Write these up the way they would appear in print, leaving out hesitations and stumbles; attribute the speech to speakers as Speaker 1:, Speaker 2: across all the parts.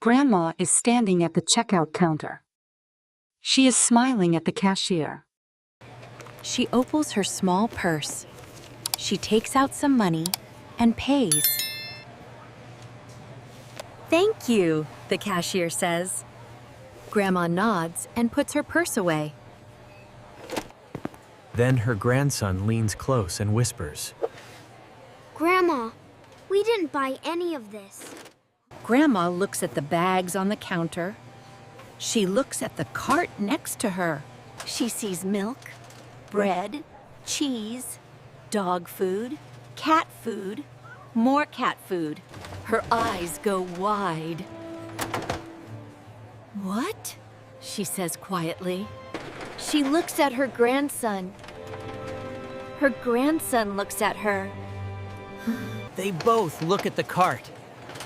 Speaker 1: Grandma is standing at the checkout counter. She is smiling at the cashier.
Speaker 2: She opens her small purse. She takes out some money and pays. "Thank you," the cashier says. Grandma nods and puts her purse away.
Speaker 3: Then her grandson leans close and whispers,
Speaker 4: Grandma, we didn't buy any of this.
Speaker 2: Grandma looks at the bags on the counter. She looks at the cart next to her. She sees milk, bread, cheese, dog food, cat food, more cat food. Her eyes go wide. "What?" she says quietly. She looks at her grandson. Her grandson looks at her.
Speaker 3: They both look at the cart.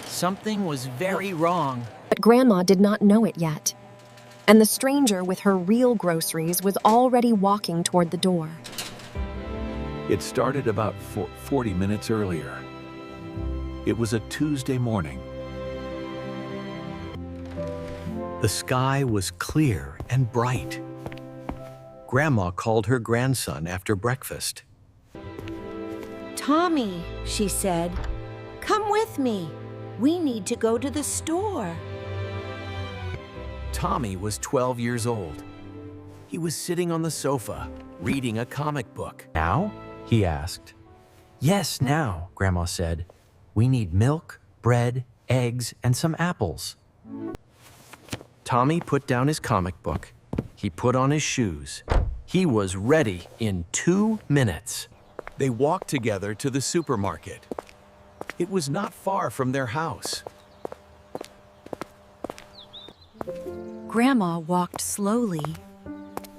Speaker 3: Something was very wrong.
Speaker 5: But Grandma did not know it yet. And the stranger with her real groceries was already walking toward the door.
Speaker 6: It started about 40 minutes earlier. It was a Tuesday morning.
Speaker 3: The sky was clear and bright. Grandma called her grandson after breakfast.
Speaker 2: "Tommy," she said, "come with me. We need to go to the store."
Speaker 3: Tommy was 12 years old. He was sitting on the sofa, reading a comic book. "Now?" he asked. "Yes, now," Grandma said. "We need milk, bread, eggs, and some apples." Tommy put down his comic book. He put on his shoes. He was ready in 2 minutes. They walked together to the supermarket. It was not far from their house.
Speaker 2: Grandma walked slowly.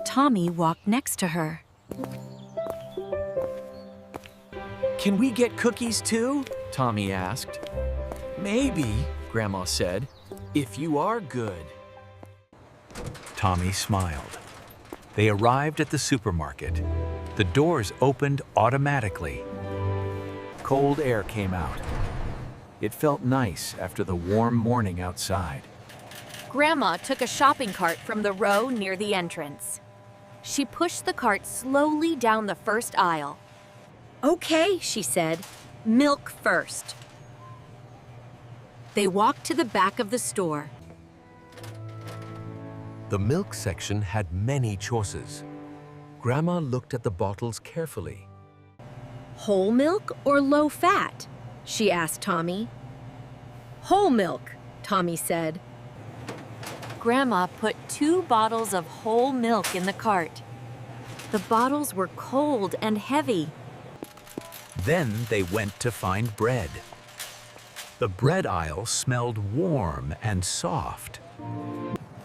Speaker 2: Tommy walked next to her.
Speaker 3: "Can we get cookies too?" Tommy asked. "Maybe," Grandma said, "if you are good." Tommy smiled. They arrived at the supermarket. The doors opened automatically. Cold air came out. It felt nice after the warm morning outside.
Speaker 2: Grandma took a shopping cart from the row near the entrance. She pushed the cart slowly down the first aisle. "Okay," she said, "milk first." They walked to the back of the store.
Speaker 7: The milk section had many choices. Grandma looked at the bottles carefully.
Speaker 2: "Whole milk or low fat?" she asked Tommy. "Whole milk," Tommy said. Grandma put 2 bottles of whole milk in the cart. The bottles were cold and heavy.
Speaker 3: Then they went to find bread. The bread aisle smelled warm and soft.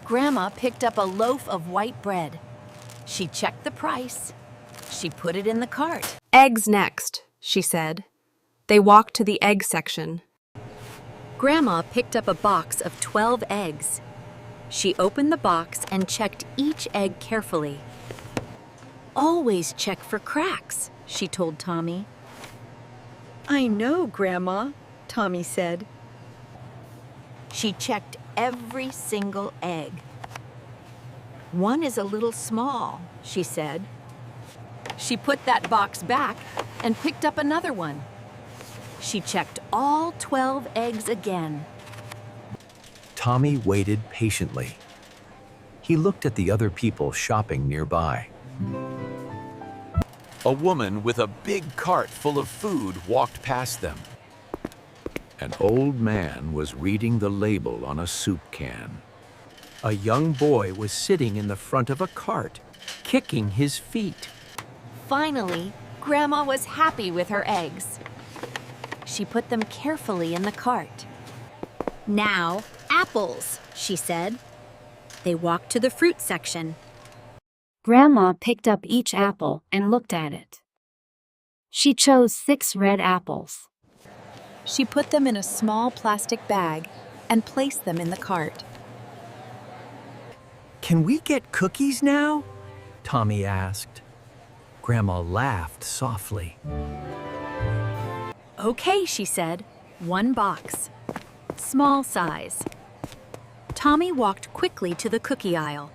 Speaker 2: Grandma picked up a loaf of white bread. She checked the price. She put it in the cart.
Speaker 5: "Eggs next," she said. They walked to the egg section.
Speaker 2: Grandma picked up a box of 12 eggs. She opened the box and checked each egg carefully. "Always check for cracks," she told Tommy. "I know, Grandma," Tommy said. She checked every single egg. "One is a little small," she said. She put that box back and picked up another one. She checked all 12 eggs again.
Speaker 3: Tommy waited patiently. He looked at the other people shopping nearby. A woman with a big cart full of food walked past them.
Speaker 6: An old man was reading the label on a soup can.
Speaker 3: A young boy was sitting in the front of a cart, kicking his feet.
Speaker 2: Finally, Grandma was happy with her eggs. She put them carefully in the cart. "Now, apples," she said. They walked to the fruit section.
Speaker 1: Grandma picked up each apple and looked at it. She chose 6 red apples.
Speaker 2: She put them in a small plastic bag and placed them in the cart.
Speaker 3: "Can we get cookies now?" Tommy asked. Grandma laughed softly.
Speaker 2: "Okay," she said. "1 box. Small size." Tommy walked quickly to the cookie aisle.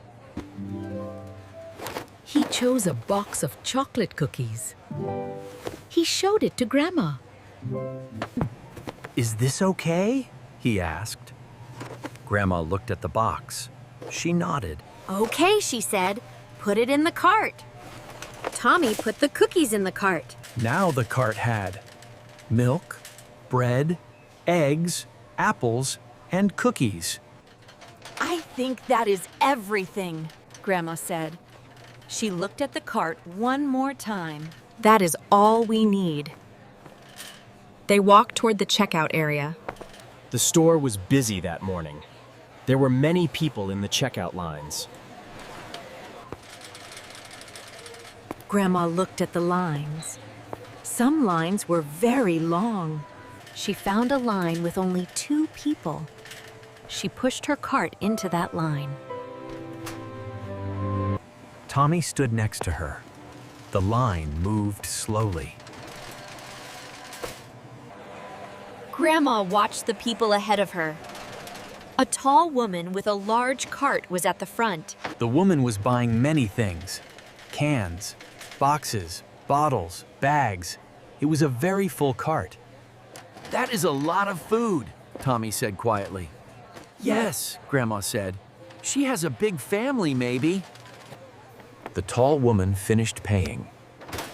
Speaker 2: He chose a box of chocolate cookies. He showed it to Grandma.
Speaker 3: Is this okay? He asked. Grandma looked at the box. She nodded.
Speaker 2: Okay, she said. Put it in the cart. Tommy put the cookies in the cart.
Speaker 3: Now the cart had milk, bread, eggs, apples, and cookies.
Speaker 2: I think that is everything, Grandma said. She looked at the cart one more time. That is all we need.
Speaker 5: They walked toward the checkout area.
Speaker 8: The store was busy that morning. There were many people in the checkout lines.
Speaker 2: Grandma looked at the lines. Some lines were very long. She found a line with only 2 people. She pushed her cart into that line.
Speaker 3: Tommy stood next to her. The line moved slowly.
Speaker 2: Grandma watched the people ahead of her. A tall woman with a large cart was at the front.
Speaker 3: The woman was buying many things. Cans, boxes, bottles, bags. It was a very full cart. That is a lot of food, Tommy said quietly. Yes, Grandma said. She has a big family, maybe. The tall woman finished paying.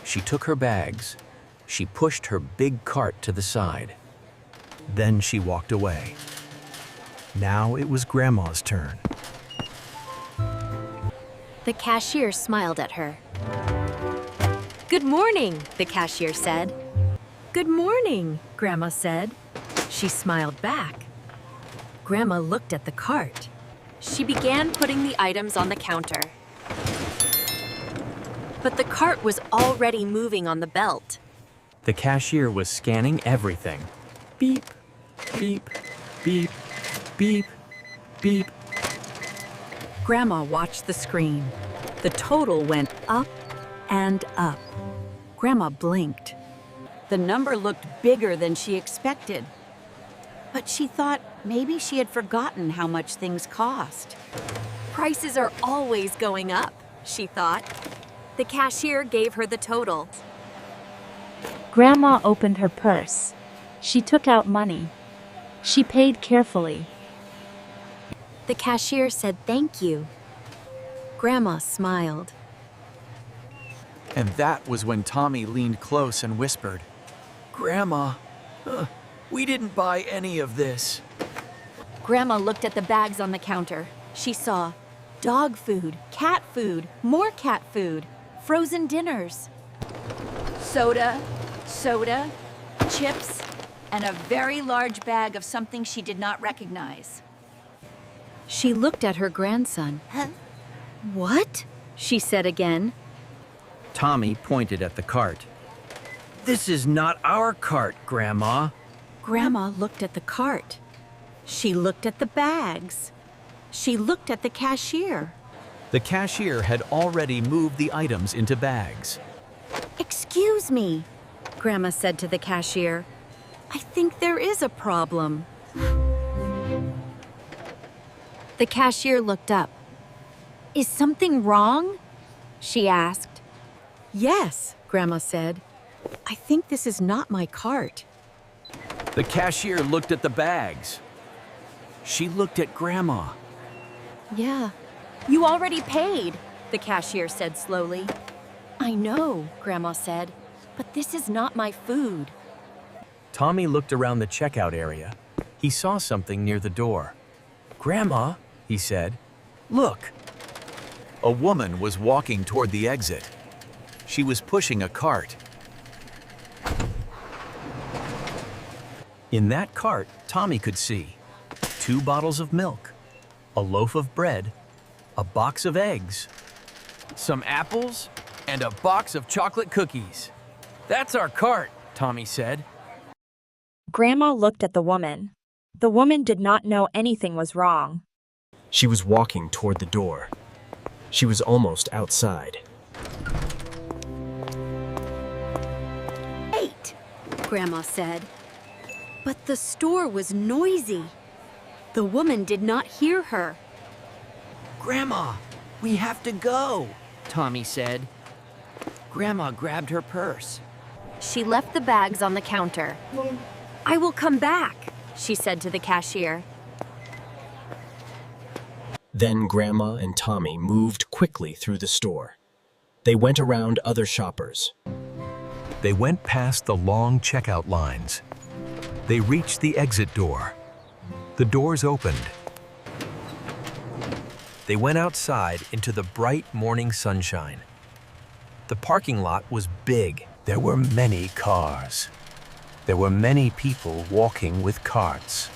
Speaker 3: She took her bags. She pushed her big cart to the side. Then she walked away. Now it was Grandma's turn.
Speaker 2: The cashier smiled at her. Good morning, the cashier said. Good morning, Grandma said. She smiled back. Grandma looked at the cart. She began putting the items on the counter. But the cart was already moving on the belt.
Speaker 3: The cashier was scanning everything. Beep, beep, beep, beep, beep.
Speaker 2: Grandma watched the screen. The total went up and up. Grandma blinked. The number looked bigger than she expected. But she thought maybe she had forgotten how much things cost. Prices are always going up, she thought. The cashier gave her the total.
Speaker 1: Grandma opened her purse. She took out money. She paid carefully.
Speaker 2: The cashier said thank you. Grandma smiled.
Speaker 3: And that was when Tommy leaned close and whispered, Grandma, we didn't buy any of this.
Speaker 2: Grandma looked at the bags on the counter. She saw dog food, cat food, more cat food, frozen dinners, soda, chips, and a very large bag of something she did not recognize. She looked at her grandson. What? She said again.
Speaker 3: Tommy pointed at the cart. This is not our cart, Grandma.
Speaker 2: Grandma looked at the cart. She looked at the bags. She looked at the cashier.
Speaker 3: The cashier had already moved the items into bags.
Speaker 2: Excuse me, Grandma said to the cashier. I think there is a problem. The cashier looked up. Is something wrong? She asked. Yes, Grandma said. I think this is not my cart.
Speaker 3: The cashier looked at the bags. She looked at Grandma.
Speaker 2: Yeah, you already paid, the cashier said slowly. I know, Grandma said, but this is not my food.
Speaker 3: Tommy looked around the checkout area. He saw something near the door. Grandma, he said, look. A woman was walking toward the exit. She was pushing a cart. In that cart, Tommy could see 2 bottles of milk, a loaf of bread, a box of eggs, some apples, and a box of chocolate cookies. That's our cart, Tommy said.
Speaker 9: Grandma looked at the woman. The woman did not know anything was wrong.
Speaker 8: She was walking toward the door. She was almost outside.
Speaker 2: Wait, Grandma said. But the store was noisy. The woman did not hear her.
Speaker 3: Grandma, we have to go, Tommy said. Grandma grabbed her purse.
Speaker 2: She left the bags on the counter. I will come back, she said to the cashier.
Speaker 8: Then Grandma and Tommy moved quickly through the store. They went around other shoppers.
Speaker 7: They went past the long checkout lines. They reached the exit door. The doors opened. They went outside into the bright morning sunshine. The parking lot was big.
Speaker 3: There were many cars. There were many people walking with carts.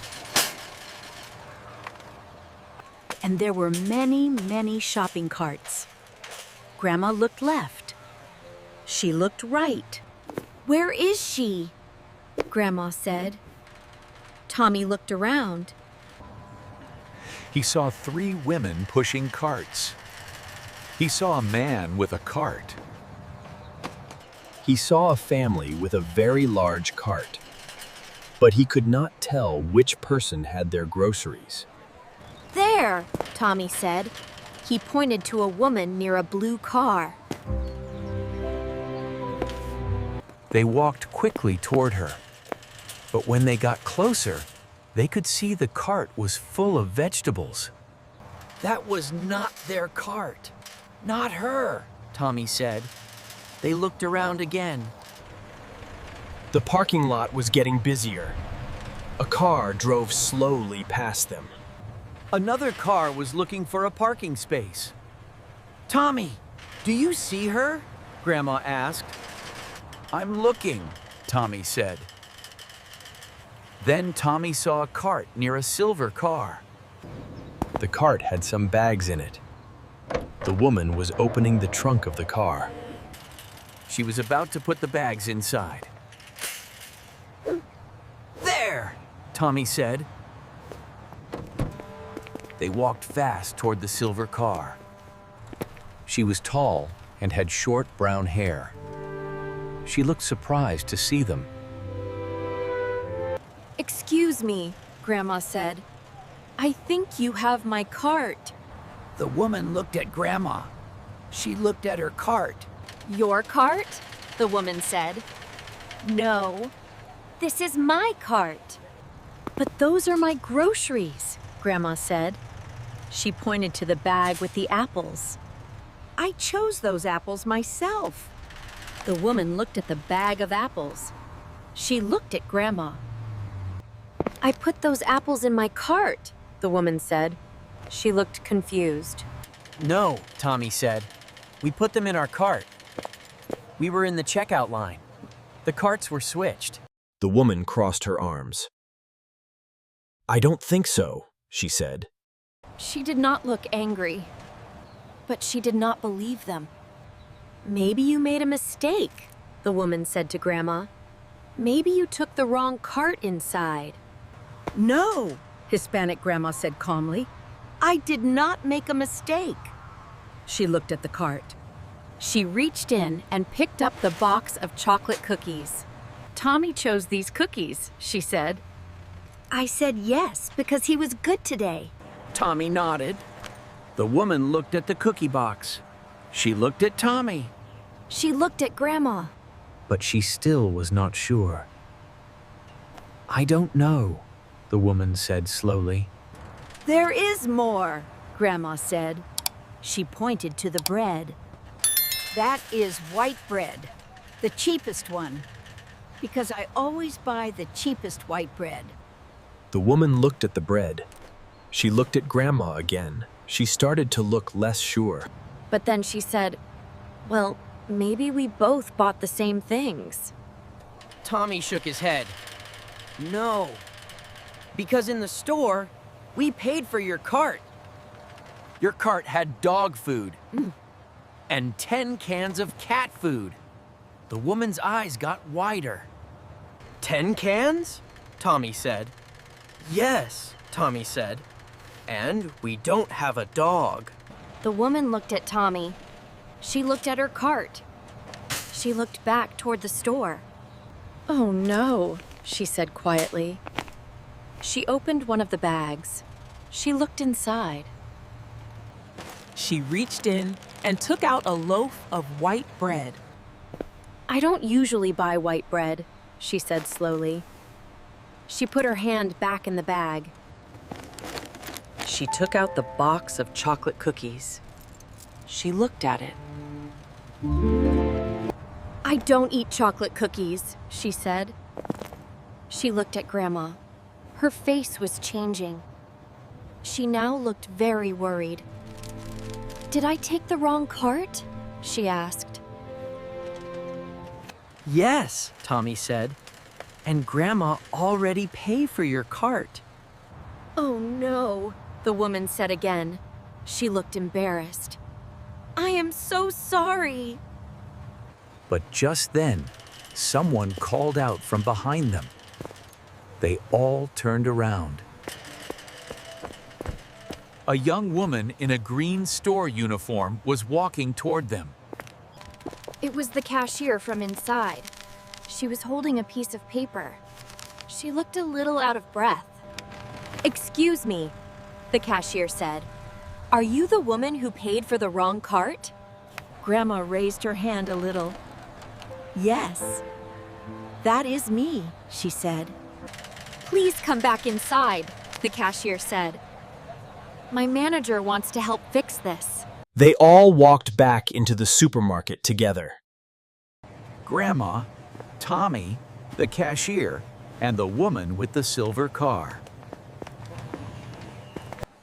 Speaker 2: And there were many, many shopping carts. Grandma looked left. She looked right. Where is she? Grandma said. Tommy looked around.
Speaker 6: He saw 3 women pushing carts. He saw a man with a cart.
Speaker 8: He saw a family with a very large cart, but he could not tell which person had their groceries.
Speaker 2: There, Tommy said. He pointed to a woman near a blue car.
Speaker 3: They walked quickly toward her. But when they got closer, they could see the cart was full of vegetables. That was not their cart. Not her, Tommy said. They looked around again.
Speaker 8: The parking lot was getting busier. A car drove slowly past them.
Speaker 3: Another car was looking for a parking space. Tommy, do you see her? Grandma asked. I'm looking, Tommy said. Then Tommy saw a cart near a silver car.
Speaker 8: The cart had some bags in it. The woman was opening the trunk of the car.
Speaker 3: She was about to put the bags inside. There, Tommy said. They walked fast toward the silver car. She was tall and had short brown hair. She looked surprised to see them.
Speaker 2: Excuse me, Grandma said. I think you have my cart.
Speaker 3: The woman looked at Grandma. She looked at her cart.
Speaker 2: Your cart? The woman said. No, this is my cart. But those are my groceries, Grandma said. She pointed to the bag with the apples. I chose those apples myself. The woman looked at the bag of apples. She looked at Grandma. I put those apples in my cart, the woman said. She looked confused.
Speaker 3: No, Tommy said. We put them in our cart. We were in the checkout line. The carts were switched.
Speaker 8: The woman crossed her arms. I don't think so, she said.
Speaker 2: She did not look angry, but she did not believe them. Maybe you made a mistake, the woman said to Grandma. Maybe you took the wrong cart inside. No, Hispanic Grandma said calmly. I did not make a mistake. She looked at the cart. She reached in and picked up the box of chocolate cookies. Tommy chose these cookies, she said. I said yes because he was good today.
Speaker 3: Tommy nodded. The woman looked at the cookie box. She looked at Tommy.
Speaker 2: She looked at Grandma.
Speaker 3: But she still was not sure. I don't know, the woman said slowly.
Speaker 2: There is more, Grandma said. She pointed to the bread. That is white bread, the cheapest one, because I always buy the cheapest white bread.
Speaker 8: The woman looked at the bread. She looked at Grandma again. She started to look less sure.
Speaker 2: But then she said, well, maybe we both bought the same things.
Speaker 3: Tommy shook his head. No, because in the store, we paid for your cart. Your cart had dog food and 10 cans of cat food. The woman's eyes got wider. 10 cans? Tommy said. Yes, Tommy said. And we don't have a dog.
Speaker 2: The woman looked at Tommy. She looked at her cart. She looked back toward the store. Oh no, she said quietly. She opened one of the bags. She looked inside.
Speaker 10: She reached in and took out a loaf of white bread.
Speaker 2: I don't usually buy white bread, she said slowly. She put her hand back in the bag. She took out the box of chocolate cookies. She looked at it. I don't eat chocolate cookies, she said. She looked at Grandma. Her face was changing. She now looked very worried. Did I take the wrong cart? She asked.
Speaker 3: Yes, Tommy said. And Grandma already paid for your cart.
Speaker 2: Oh no, the woman said again. She looked embarrassed. I am so sorry.
Speaker 6: But just then, someone called out from behind them. They all turned around. A young woman in a green store uniform was walking toward them.
Speaker 4: It was the cashier from inside. She was holding a piece of paper. She looked a little out of breath.
Speaker 2: Excuse me, the cashier said. Are you the woman who paid for the wrong cart?
Speaker 10: Grandma raised her hand a little. Yes, that is me, she said.
Speaker 2: Please come back inside, the cashier said. My manager wants to help fix this.
Speaker 8: They all walked back into the supermarket together.
Speaker 6: Grandma, Tommy, the cashier, and the woman with the silver car.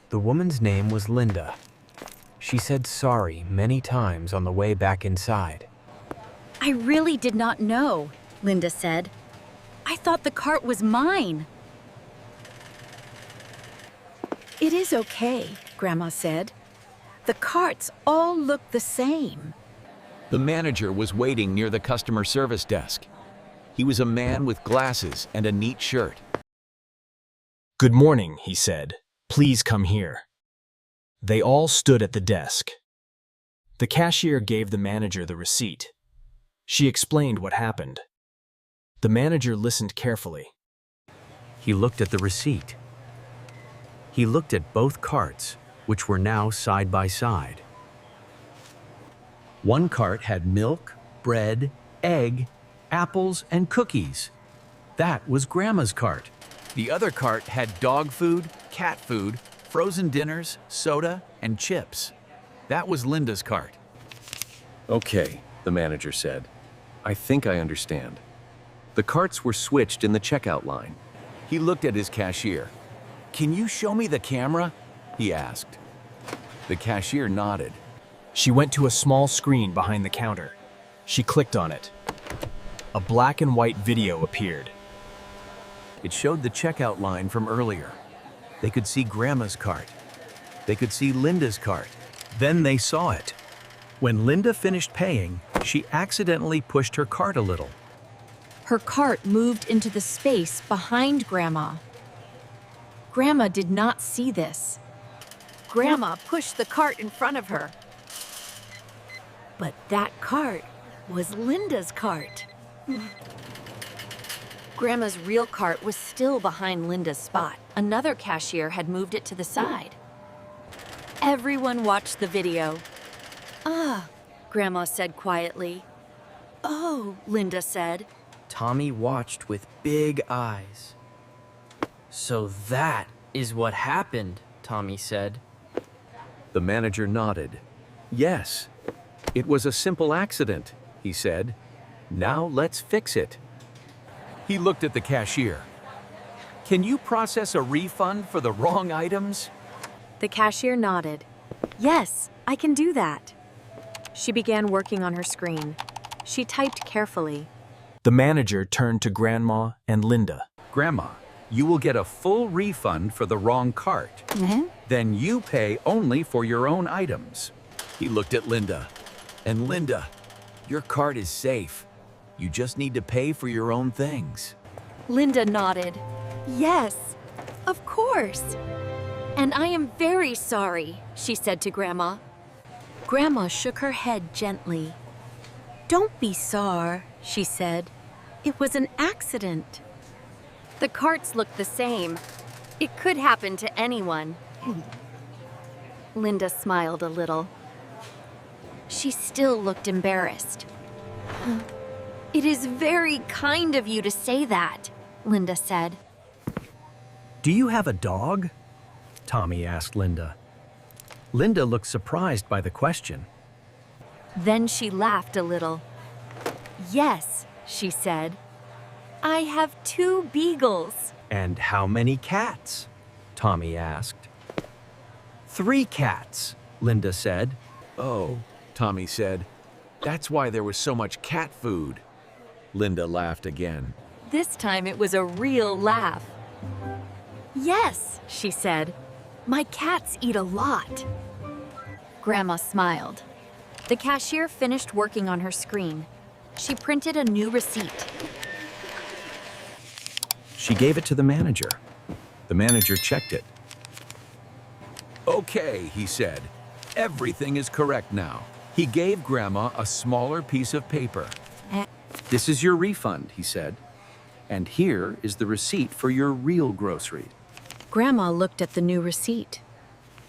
Speaker 3: The woman's name was Linda. She said sorry many times on the way back inside.
Speaker 2: I really did not know, Linda said. I thought the cart was mine.
Speaker 10: It is okay, Grandma said. The carts all look the same.
Speaker 6: The manager was waiting near the customer service desk. He was a man with glasses and a neat shirt.
Speaker 8: Good morning, he said. Please come here. They all stood at the desk. The cashier gave the manager the receipt. She explained what happened. The manager listened carefully.
Speaker 3: He looked at the receipt. He looked at both carts, which were now side by side. One cart had milk, bread, egg, apples, and cookies. That was Grandma's cart.
Speaker 6: The other cart had dog food, cat food, frozen dinners, soda, and chips. That was Linda's cart.
Speaker 11: Okay, the manager said. I think I understand. The carts were switched in the checkout line.
Speaker 6: He looked at his cashier. Can you show me the camera? He asked. The cashier nodded.
Speaker 8: She went to a small screen behind the counter. She clicked on it. A black and white video appeared.
Speaker 6: It showed the checkout line from earlier. They could see Grandma's cart. They could see Linda's cart.
Speaker 3: Then they saw it. When Linda finished paying, she accidentally pushed her cart a little.
Speaker 2: Her cart moved into the space behind Grandma. Grandma did not see this. Grandma pushed the cart in front of her. But that cart was Linda's cart. Grandma's real cart was still behind Linda's spot. Another cashier had moved it to the side. Everyone watched the video. Ah, Grandma said quietly. Oh, Linda said.
Speaker 12: Tommy watched with big eyes. So that is what happened, Tommy said.
Speaker 11: The manager nodded.
Speaker 6: Yes, it was a simple accident, he said. Now let's fix it. He looked at the cashier. Can you process a refund for the wrong items?
Speaker 2: The cashier nodded. Yes, I can do that. She began working on her screen. She typed carefully.
Speaker 8: The manager turned to Grandma and Linda.
Speaker 6: Grandma, you will get a full refund for the wrong cart. Then you pay only for your own items. He looked at Linda. And Linda, your cart is safe. You just need to pay for your own things.
Speaker 2: Linda nodded. Yes, of course. And I am very sorry, she said to Grandma. Grandma shook her head gently. Don't be sorry, she said. It was an accident. The carts looked the same. It could happen to anyone,
Speaker 4: Linda smiled a little. She still looked embarrassed. It is very kind of you to say that, Linda said.
Speaker 3: Do you have a dog? Tommy asked Linda. Linda looked surprised by the question.
Speaker 2: Then she laughed a little. Yes, she said. I have 2 beagles.
Speaker 3: And how many cats? Tommy asked. 3 cats, Linda said.
Speaker 6: Oh, Tommy said. That's why there was so much cat food. Linda laughed again.
Speaker 2: This time it was a real laugh. Yes, she said. My cats eat a lot. Grandma smiled. The cashier finished working on her screen. She printed a new receipt.
Speaker 3: She gave it to the manager.
Speaker 6: The manager checked it. Okay, he said. Everything is correct now. He gave Grandma a smaller piece of paper. This is your refund, he said. And here is the receipt for your real groceries.
Speaker 2: Grandma looked at the new receipt.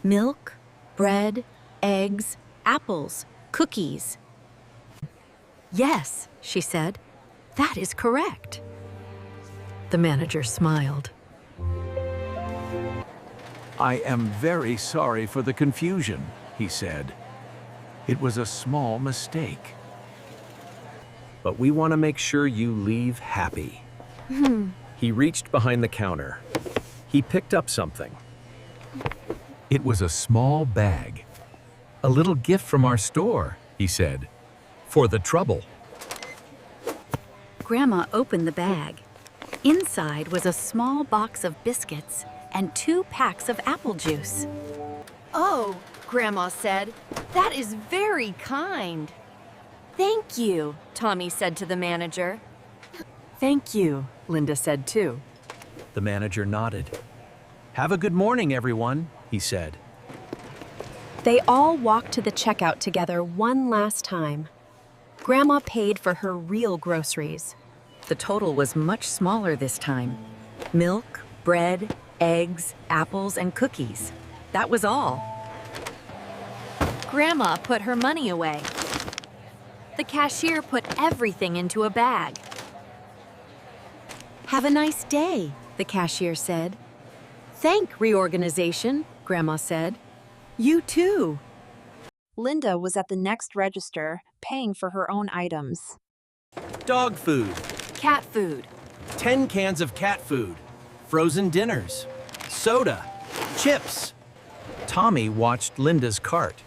Speaker 2: Milk, bread, eggs, apples, cookies. Yes, she said. That is correct. The manager smiled.
Speaker 6: I am very sorry for the confusion, he said. It was a small mistake.
Speaker 3: But we want to make sure you leave happy. He reached behind the counter. He picked up something.
Speaker 6: It was a small bag. A little gift from our store, he said. For the trouble.
Speaker 2: Grandma opened the bag. Inside was a small box of biscuits and 2 packs of apple juice.
Speaker 4: Oh, Grandma said, that is very kind.
Speaker 2: Thank you, Tommy said to the manager. Thank you, Linda said too.
Speaker 3: The manager nodded. Have a good morning, everyone, he said.
Speaker 5: They all walked to the checkout together one last time. Grandma paid for her real groceries.
Speaker 2: The total was much smaller this time. Milk, bread, eggs, apples, and cookies. That was all. Grandma put her money away. The cashier put everything into a bag. Have a nice day, the cashier said. Thank reorganization, Grandma said. You too.
Speaker 9: Linda was at the next register, paying for her own items.
Speaker 3: Dog food.
Speaker 2: Cat food.
Speaker 3: 10 cans of cat food. Frozen dinners. Soda. Chips. Tommy watched Linda's cart.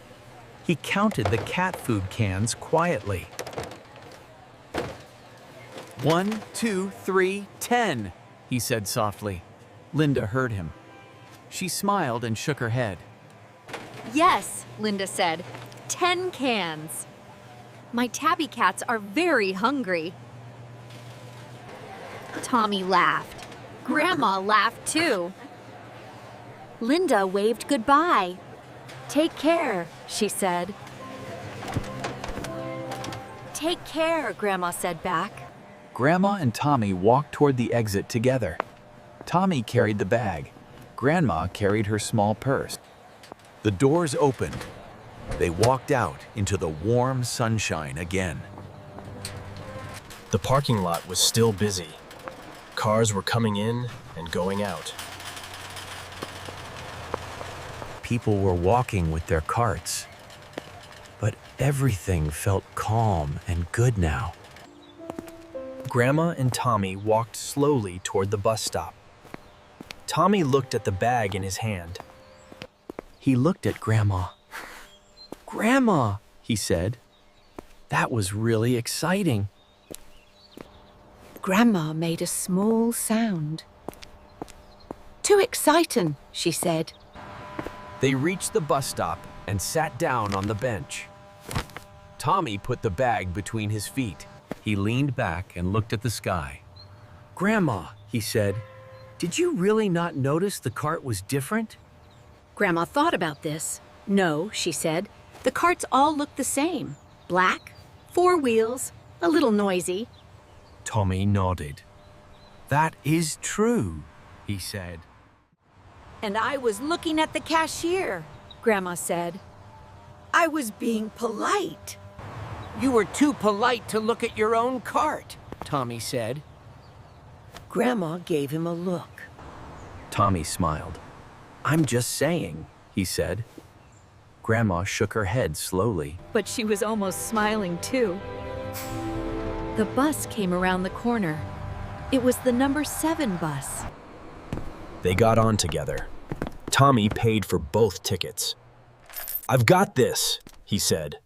Speaker 3: He counted the cat food cans quietly. 1, 2, 3, 10, he said softly. Linda heard him. She smiled and shook her head.
Speaker 2: Yes, Linda said. 10 cans. My tabby cats are very hungry. Tommy laughed. Grandma laughed too. Linda waved goodbye. Take care, she said. Take care, Grandma said back.
Speaker 6: Grandma and Tommy walked toward the exit together. Tommy carried the bag. Grandma carried her small purse. The doors opened. They walked out into the warm sunshine again.
Speaker 8: The parking lot was still busy. Cars were coming in and going out.
Speaker 3: People were walking with their carts. But everything felt calm and good now.
Speaker 8: Grandma and Tommy walked slowly toward the bus stop. Tommy looked at the bag in his hand.
Speaker 3: He looked at Grandma. Grandma, he said. That was really exciting.
Speaker 2: Grandma made a small sound. Too exciting, she said.
Speaker 3: They reached the bus stop and sat down on the bench. Tommy put the bag between his feet. He leaned back and looked at the sky. Grandma, he said, did you really not notice the cart was different?
Speaker 2: Grandma thought about this. No, she said. The carts all look the same. Black, 4 wheels, a little noisy.
Speaker 3: Tommy nodded. That is true, he said.
Speaker 10: And I was looking at the cashier, Grandma said. I was being polite.
Speaker 12: You were too polite to look at your own cart, Tommy said.
Speaker 10: Grandma gave him a look.
Speaker 11: Tommy smiled. I'm just saying, he said. Grandma shook her head slowly.
Speaker 2: But she was almost smiling too. The bus came around the corner. It was the number 7 bus.
Speaker 8: They got on together. Tommy paid for both tickets. "I've got this," he said.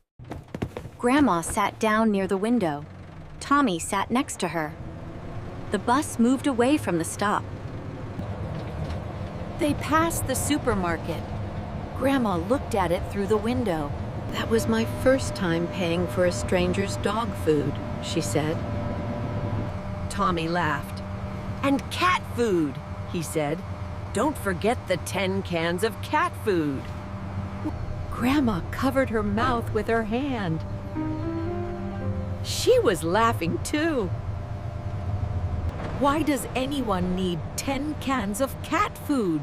Speaker 4: Grandma sat down near the window. Tommy sat next to her. The bus moved away from the stop.
Speaker 10: They passed the supermarket. Grandma looked at it through the window.
Speaker 2: That was my first time paying for a stranger's dog food, she said.
Speaker 10: Tommy laughed. And cat food, he said. Don't forget the 10 cans of cat food. Grandma covered her mouth with her hand. She was laughing too. Why does anyone need 10 cans of cat food?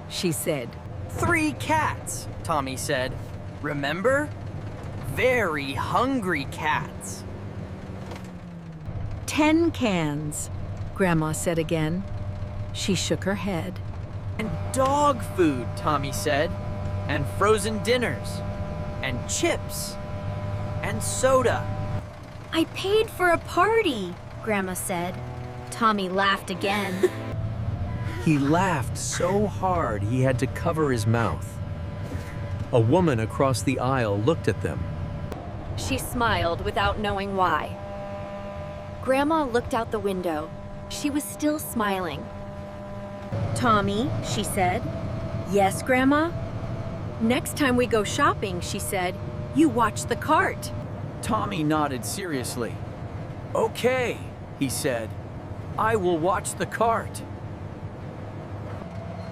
Speaker 10: She said.
Speaker 12: 3 cats, Tommy said. Remember? Very hungry cats.
Speaker 10: 10 cans, Grandma said again. She shook her head.
Speaker 12: And dog food, Tommy said. And frozen dinners. And chips. And soda.
Speaker 4: I paid for a party, Grandma said. Tommy laughed again.
Speaker 3: He laughed so hard he had to cover his mouth. A woman across the aisle looked at them.
Speaker 4: She smiled without knowing why. Grandma looked out the window. She was still smiling. Tommy, she said. Yes, Grandma? Next time we go shopping, she said, you watch the cart.
Speaker 12: Tommy nodded seriously. Okay, he said. I will watch the cart.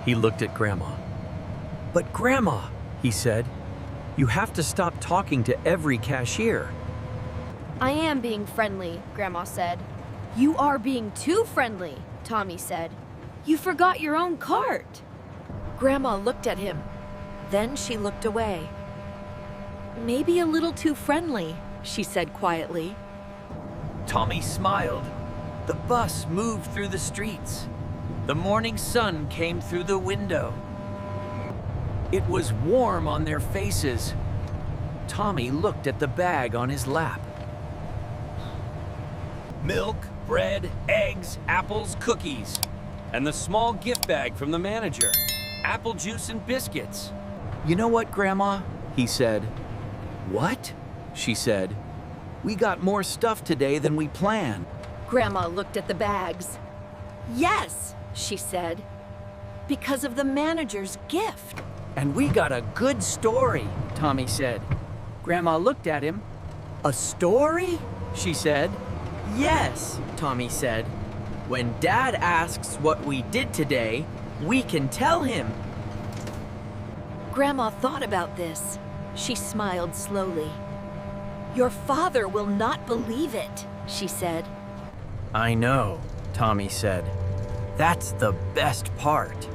Speaker 3: He looked at Grandma. But Grandma, he said, you have to stop talking to every cashier.
Speaker 1: I am being friendly, Grandma said. You are being too friendly, Tommy said. You forgot your own cart.
Speaker 10: Grandma looked at him. Then she looked away. Maybe a little too friendly, she said quietly.
Speaker 12: Tommy smiled. The bus moved through the streets. The morning sun came through the window. It was warm on their faces. Tommy looked at the bag on his lap. Milk, bread, eggs, apples, cookies. And the small gift bag from the manager. Apple juice and biscuits. You know what, Grandma? He said. What? She said. We got more stuff today than we planned.
Speaker 10: Grandma looked at the bags. Yes, she said. Because of the manager's gift.
Speaker 12: And we got a good story, Tommy said. Grandma looked at him. A story? She said. Yes, Tommy said. When Dad asks what we did today, we can tell him.
Speaker 10: Grandma thought about this. She smiled slowly. Your father will not believe it, she said.
Speaker 12: I know, Tommy said. That's the best part.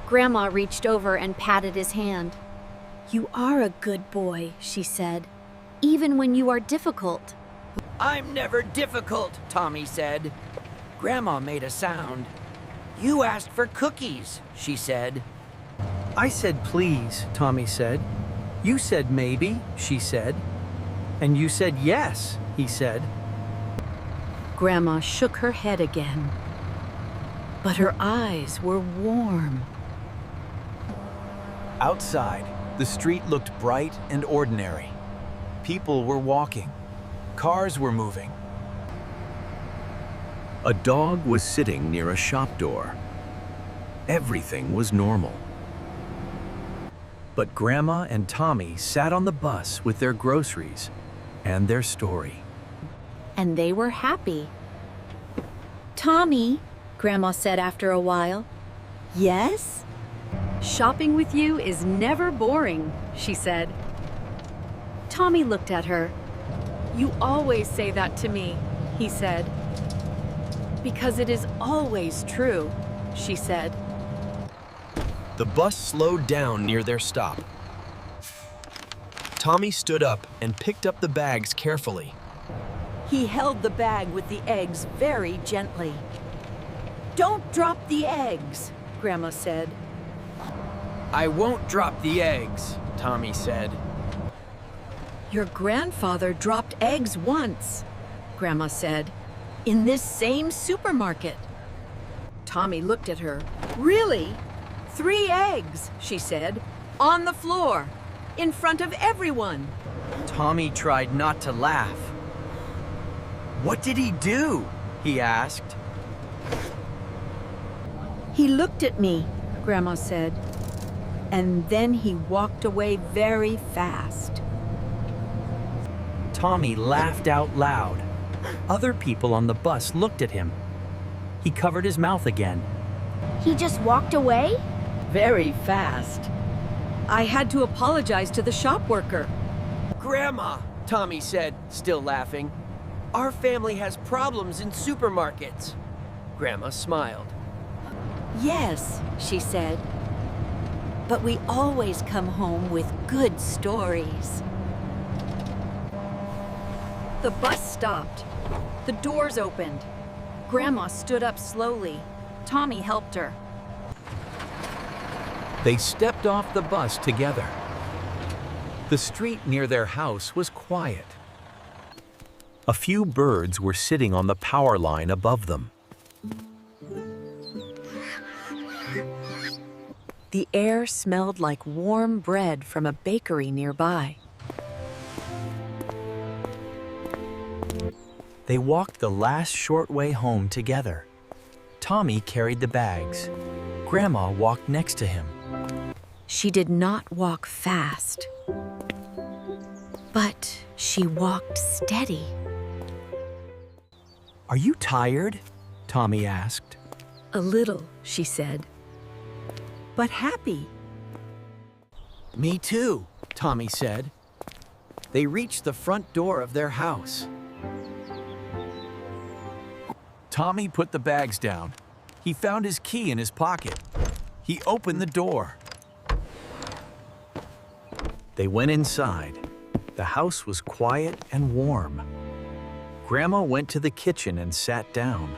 Speaker 4: Grandma reached over and patted his hand. You are a good boy, she said, even when you are difficult.
Speaker 12: I'm never difficult, Tommy said. Grandma made a sound. You asked for cookies, she said. I said please, Tommy said. You said maybe, she said. And you said yes, he said.
Speaker 10: Grandma shook her head again. But her eyes were warm.
Speaker 3: Outside, the street looked bright and ordinary. People were walking. Cars were moving.
Speaker 11: A dog was sitting near a shop door. Everything was normal.
Speaker 3: But Grandma and Tommy sat on the bus with their groceries and their story.
Speaker 4: And they were happy. Tommy, Grandma said after a while. Yes? Shopping with you is never boring, she said. Tommy looked at her.
Speaker 2: You always say that to me, he said. Because it is always true, she said.
Speaker 8: The bus slowed down near their stop. Tommy stood up and picked up the bags carefully.
Speaker 10: He held the bag with the eggs very gently. "Don't drop the eggs," Grandma said.
Speaker 12: I won't drop the eggs, Tommy said.
Speaker 10: "Your grandfather dropped eggs once," Grandma said, "in this same supermarket." Tommy looked at her. "Really? 3 eggs," she said, "on the floor, in front of everyone."
Speaker 12: Tommy tried not to laugh. What did he do? He asked.
Speaker 10: "He looked at me," Grandma said, "and then he walked away very fast."
Speaker 12: Tommy laughed out loud. Other people on the bus looked at him. He covered his mouth again.
Speaker 1: He just walked away?
Speaker 10: Very fast. I had to apologize to the shop worker.
Speaker 12: Grandma, Tommy said, still laughing. Our family has problems in supermarkets. Grandma smiled.
Speaker 10: "Yes," she said, "but we always come home with good stories." The bus stopped. The doors opened. Grandma stood up slowly. Tommy helped her.
Speaker 6: They stepped off the bus together. The street near their house was quiet.
Speaker 3: A few birds were sitting on the power line above them.
Speaker 2: The air smelled like warm bread from a bakery nearby.
Speaker 3: They walked the last short way home together. Tommy carried the bags. Grandma walked next to him.
Speaker 2: She did not walk fast, but she walked steady.
Speaker 3: Are you tired? Tommy asked.
Speaker 10: "A little," she said, "but happy."
Speaker 12: Me too, Tommy said. They reached the front door of their house.
Speaker 6: Tommy put the bags down. He found his key in his pocket. He opened the door.
Speaker 3: They went inside. The house was quiet and warm. Grandma went to the kitchen and sat down.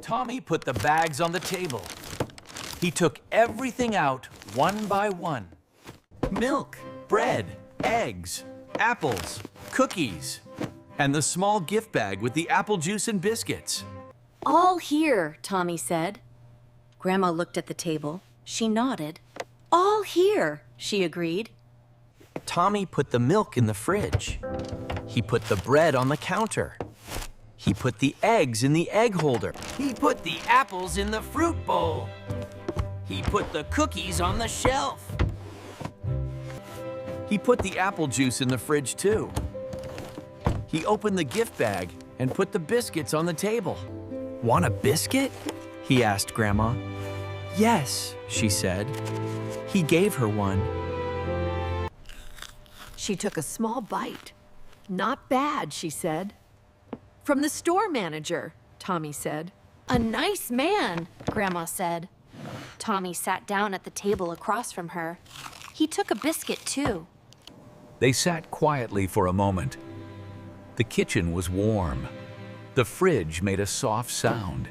Speaker 6: Tommy put the bags on the table. He took everything out one by one. Milk, bread, eggs, apples, cookies, and the small gift bag with the apple juice and biscuits.
Speaker 4: All here, Tommy said. Grandma looked at the table. She nodded. All here, she agreed.
Speaker 3: Tommy put the milk in the fridge. He put the bread on the counter. He put the eggs in the egg holder.
Speaker 12: He put the apples in the fruit bowl. He put the cookies on the shelf.
Speaker 6: He put the apple juice in the fridge too. He opened the gift bag and put the biscuits on the table.
Speaker 3: Want a biscuit? He asked Grandma. Yes, she said. He gave her one.
Speaker 10: She took a small bite. Not bad, she said. From the store manager, Tommy said.
Speaker 1: A nice man, Grandma said. Tommy sat down at the table across from her. He took a biscuit too.
Speaker 6: They sat quietly for a moment. The kitchen was warm. The fridge made a soft sound.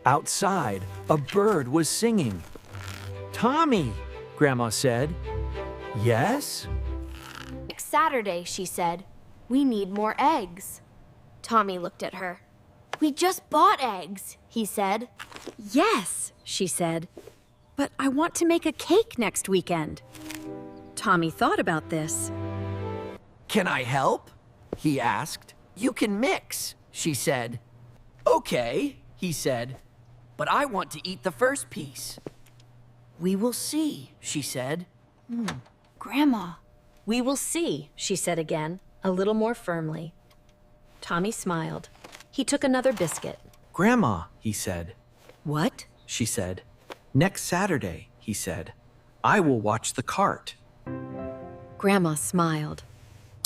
Speaker 12: Outside, a bird was singing. Tommy, Grandma said. Yes?
Speaker 1: Next Saturday, she said, we need more eggs. Tommy looked at her. We just bought eggs, he said.
Speaker 4: Yes, she said, but I want to make a cake next weekend. Tommy thought about this.
Speaker 12: Can I help? He asked. You can mix, she said. Okay, he said, but I want to eat the first piece. We will see, she said.
Speaker 1: Grandma.
Speaker 4: We will see, she said again, a little more firmly. Tommy smiled. He took another biscuit.
Speaker 3: Grandma, he said.
Speaker 4: What?
Speaker 3: She said. Next Saturday, he said. I will watch the cart.
Speaker 4: Grandma smiled.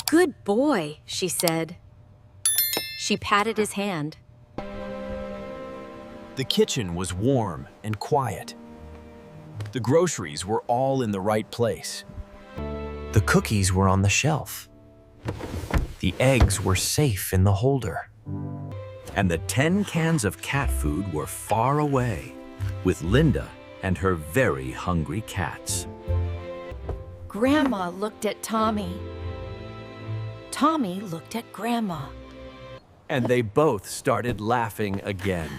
Speaker 4: Good boy, she said. She patted his hand.
Speaker 8: The kitchen was warm and quiet. The groceries were all in the right place.
Speaker 3: The cookies were on the shelf. The eggs were safe in the holder.
Speaker 6: And the 10 cans of cat food were far away, with Linda and her very hungry cats.
Speaker 4: Grandma looked at Tommy. Tommy looked at Grandma.
Speaker 6: And they both started laughing again.